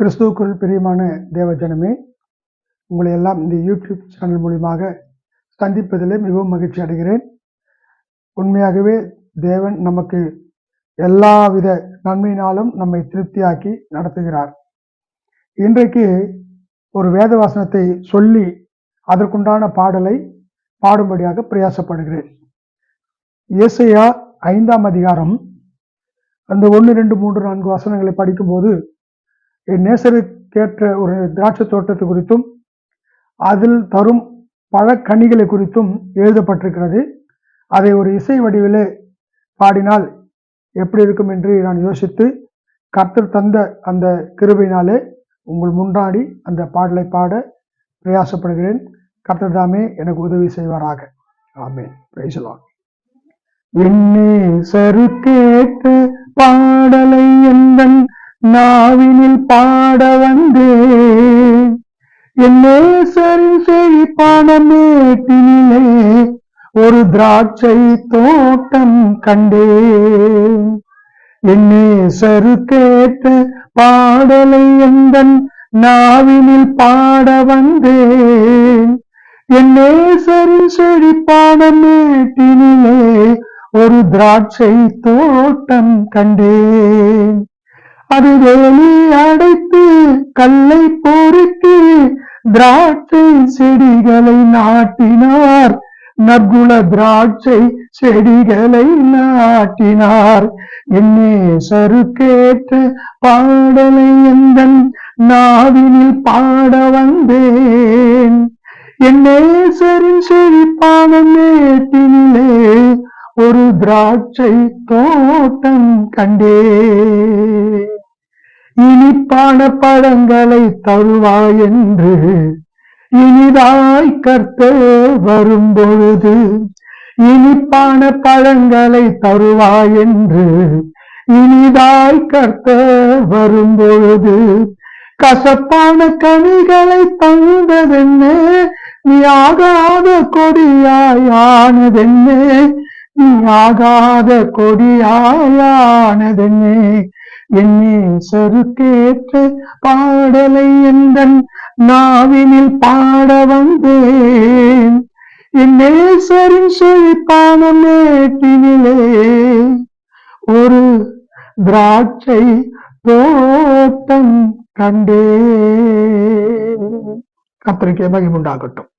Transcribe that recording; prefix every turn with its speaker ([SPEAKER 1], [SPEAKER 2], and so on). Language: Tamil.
[SPEAKER 1] கிறிஸ்துவுக்குள் பிரியமான தேவஜனமே, உங்களை எல்லாம் இந்த யூடியூப் சேனல் மூலியமாக சந்திப்பதிலே மிகவும் மகிழ்ச்சி அடைகிறேன். உண்மையாகவே தேவன் நமக்கு எல்லாவித நன்மையினாலும் நம்மை திருப்தியாக்கி நடத்துகிறார். இன்றைக்கு ஒரு வேத வசனத்தை சொல்லி அதற்குண்டான பாடலை பாடும்படியாக பிரயாசப்படுகிறேன். ஏசாயா 5ஆம் அதிகாரம் அந்த 1, 2, 3, 4 வசனங்களை படிக்கும்போது, என் நேசருக்கேற்ற ஒரு திராட்சை தோட்டத்தை குறித்தும் அதில் தரும் பழக்கனிகளை குறித்தும் எழுதப்பட்டிருக்கிறது. அதை ஒரு இசை வடிவிலே பாடினால் எப்படி இருக்கும் என்று நான் யோசித்து, கர்த்தர் தந்த அந்த கிருபையினாலே உங்கள் முன்னாடி அந்த பாடலை பாட பிரயாசப்படுகிறேன். கர்த்தர் தாமே எனக்கு உதவி செய்வாராக. ஆமென். Praise the Lord. என் நேசருக்கேற்ற பாடலை எந்தன் நாவினில் பாட வந்தேன். என் நேசரின் செழிப்பான மேட்டினிலே ஒரு திராட்சை தோட்டம் கண்டேன். என் நேசருக்கேற்ற பாடலை எந்தன் நாவினில் பாட வந்தேன். என் நேசரின் செழிப்பான மேட்டினிலே ஒரு திராட்சை தோட்டம் கண்டேன். அது வேலி அடைத்து கல்லை பொறுக்கி திராட்சை செடிகளை நாட்டினார். நற்குண திராட்சை செடிகளை நாட்டினார். என் நேசருக்கேற்ற பாடலை எந்தன் நாவினில் பாட வந்தேன். என் நேசரின் செழிப்பான மேட்டினிலே ஒரு திராட்சை தோட்டம் கண்டேன். இனிப்பான பழங்களை தருவாய் என்று இனிதாய் கர்த்தர் வரும்பொழுது, இனிப்பான பழங்களை தருவாய் என்று இனிதாய் கர்த்தர் வரும்பொழுது, கசப்பான கனிகளை தந்ததென்ன, நீ ஆகாத கொடியாய் ஆனதென்ன, நீ ஆகாத கொடியாயானதென்னே. என் நேசருக்கேற்ற பாடலை எந்தன் நாவினில் பாட வந்தேன். என் நேசரின் செழிப்பான மேட்டினிலே ஒரு திராட்சை தோட்டம் கண்டேன். கர்த்தருக்கே மகிமை உண்டாகட்டும்.